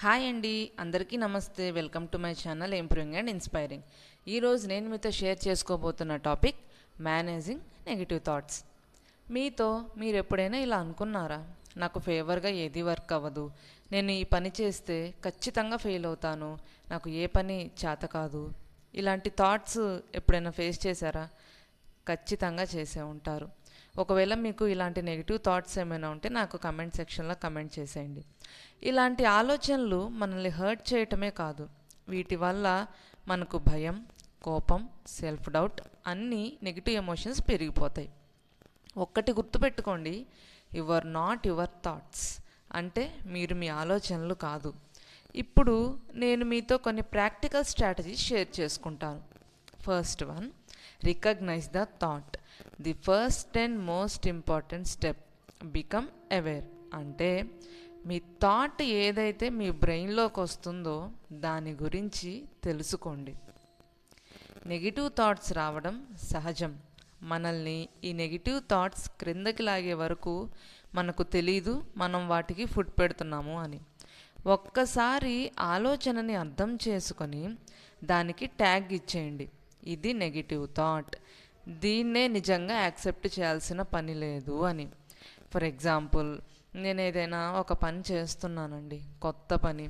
Hi అండి, అందరికీ నమస్తే. Welcome to my channel improving and inspiring. ఈరోజు నేను మీతో షేర్ చేసుకోబోతున్న టాపిక్ మేనేజింగ్ నెగిటివ్ థాట్స్. మీతో మీరు ఎప్పుడైనా ఇలా అనుకున్నారా? నాకు ఫేవర్గా ఏది వర్క్ అవ్వదు, నేను ఈ పని చేస్తే ఖచ్చితంగా ఫెయిల్ అవుతాను, నాకు ఏ పని చేత కాదు. ఇలాంటి థాట్స్ ఎప్పుడైనా ఫేస్ చేశారా? ఖచ్చితంగా చేసే ఉంటారు. ఒకవేళ మీకు ఇలాంటి నెగిటివ్ థాట్స్ ఏమైనా ఉంటే నాకు కమెంట్ సెక్షన్లో కమెంట్ చేసేయండి. ఇలాంటి ఆలోచనలు మనల్ని హర్ట్ చేయటమే కాదు, వీటి వల్ల మనకు భయం, కోపం, సెల్ఫ్ డౌట్ అన్నీ నెగిటివ్ ఎమోషన్స్ పెరిగిపోతాయి. ఒక్కటి గుర్తుపెట్టుకోండి, యువర్ నాట్ యువర్ థాట్స్, అంటే మీరు మీ ఆలోచనలు కాదు. ఇప్పుడు నేను మీతో కొన్ని ప్రాక్టికల్ స్ట్రాటజీస్ షేర్ చేసుకుంటాను. First one, recognise the thought. The first and most important step, become aware. అంటే మీ థాట్ ఏదైతే మీ బ్రెయిన్లోకి వస్తుందో దాని గురించి తెలుసుకోండి. నెగిటివ్ థాట్స్ రావడం సహజం. మనల్ని ఈ నెగిటివ్ థాట్స్ క్రిందకి లాగే వరకు మనకు తెలీదు మనం వాటికి ఫుడ్ పెడుతున్నాము అని. ఒక్కసారి ఆలోచనని అర్థం చేసుకొని దానికి ట్యాగ్ ఇచ్చేయండి, ఇది నెగిటివ్ థాట్, దీన్నే నిజంగా యాక్సెప్ట్ చేయాల్సిన పని లేదు అని. ఫర్ ఎగ్జాంపుల్, నేను ఏదైనా ఒక పని చేస్తున్నానండి, కొత్త పని,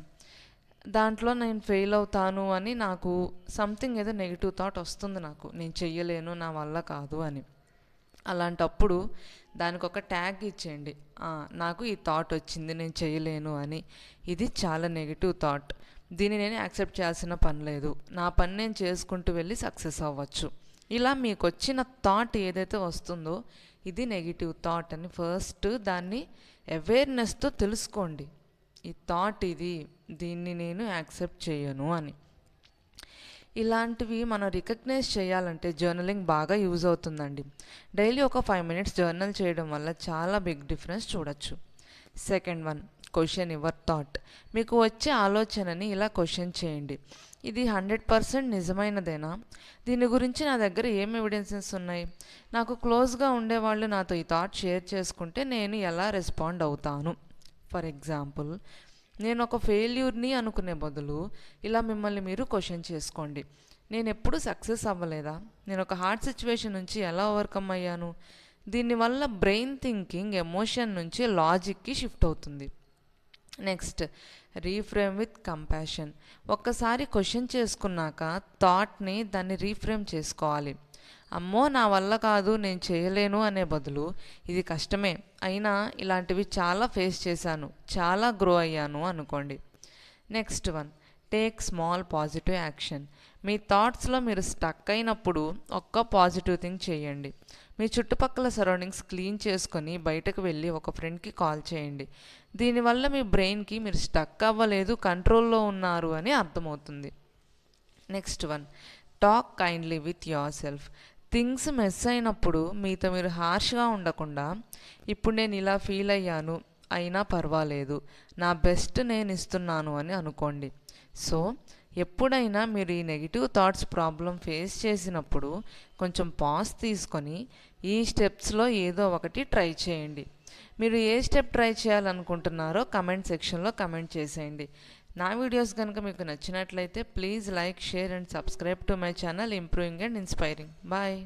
దాంట్లో నేను ఫెయిల్ అవుతాను అని నాకు సంథింగ్ ఏదో నెగిటివ్ థాట్ వస్తుంది, నాకు నేను చెయ్యలేను, నా వల్ల కాదు అని. అలాంటప్పుడు దానికి ఒక ట్యాగ్ ఇచ్చేయండి, నాకు ఈ థాట్ వచ్చింది, నేను చేయలేను అని. ఇది చాలా నెగిటివ్ థాట్, దీన్ని నేను యాక్సెప్ట్ చేయాల్సిన పని లేదు, నా పని నేను చేసుకుంటూ వెళ్ళి సక్సెస్ అవ్వచ్చు. ఇలా మీకు వచ్చిన థాట్ ఏదైతే వస్తుందో ఇది నెగిటివ్ థాట్ అని ఫస్ట్ దాన్ని అవేర్నెస్తో తెలుసుకోండి. ఈ థాట్ ఇది, దీన్ని నేను యాక్సెప్ట్ చేయను అని. ఇలాంటివి మనం రికగ్నైజ్ చేయాలంటే జర్నలింగ్ బాగా యూజ్ అవుతుందండి. డైలీ ఒక 5 minutes జర్నల్ చేయడం వల్ల చాలా బిగ్ డిఫరెన్స్ చూడొచ్చు. Second one, question your thought. మీకు వచ్చే ఆలోచనని ఇలా క్వశ్చన్ చేయండి, ఇది 100% నిజమైనదేనా? దీని గురించి నా దగ్గర ఏం ఎవిడెన్సెస్ ఉన్నాయి? నాకు క్లోజ్గా ఉండేవాళ్ళు నాతో ఈ థాట్ షేర్ చేసుకుంటే నేను ఎలా రెస్పాండ్ అవుతాను? ఫర్ ఎగ్జాంపుల్, నేను ఒక ఫెయిల్యూర్ని అనుకునే బదులు ఇలా మిమ్మల్ని మీరు క్వశ్చన్ చేసుకోండి, నేను ఎప్పుడు సక్సెస్ అవ్వలేదా? నేను ఒక హార్డ్ సిచ్యువేషన్ నుంచి ఎలా ఓవర్కమ్ అయ్యాను? దీనివల్ల బ్రెయిన్ థింకింగ్ ఎమోషన్ నుంచి లాజిక్కి షిఫ్ట్ అవుతుంది. Next, reframe with compassion. ఒక్కసారి క్వశ్చన్ చేసుకున్నాక థాట్ని దాన్ని రీఫ్రేమ్ చేసుకోవాలి. అమ్మో నా వల్ల కాదు, నేను చేయలేను అనే బదులు ఇది కష్టమే, అయినా ఇలాంటివి చాలా ఫేస్ చేశాను, చాలా గ్రో అయ్యాను అనుకోండి. Next one, take small positive action. మీ థాట్స్లో మీరు స్టక్ అయినప్పుడు ఒక్క పాజిటివ్ థింగ్ చేయండి. మీ చుట్టుపక్కల సరౌండింగ్స్ క్లీన్ చేసుకొని బయటకు వెళ్ళి ఒక ఫ్రెండ్కి కాల్ చేయండి. దీనివల్ల మీ బ్రెయిన్కి మీరు స్టక్ అవ్వలేదు, కంట్రోల్లో ఉన్నారు అని అర్థమవుతుంది. Next one, talk kindly with your self. Things mess అయినప్పుడు మీతో మీరు హార్ష్గా ఉండకుండా, ఇప్పుడు నేను ఇలా ఫీల్ అయ్యాను, అయినా పర్వాలేదు, నా బెస్ట్ నేను ఇస్తున్నాను అని అనుకోండి. సో ఎప్పుడైనా మీరు ఈ నెగిటివ్ థాట్స్ ప్రాబ్లం ఫేస్ చేసినప్పుడు కొంచెం పాజ్ తీసుకొని ఈ స్టెప్స్లో ఏదో ఒకటి ట్రై చేయండి. మీరు ఏ స్టెప్ ట్రై చేయాలనుకుంటున్నారో కమెంట్ సెక్షన్లో కమెంట్ చేసేయండి. నా వీడియోస్ కనుక మీకు నచ్చినట్లయితే please like, share and subscribe to my channel improving and inspiring. Bye.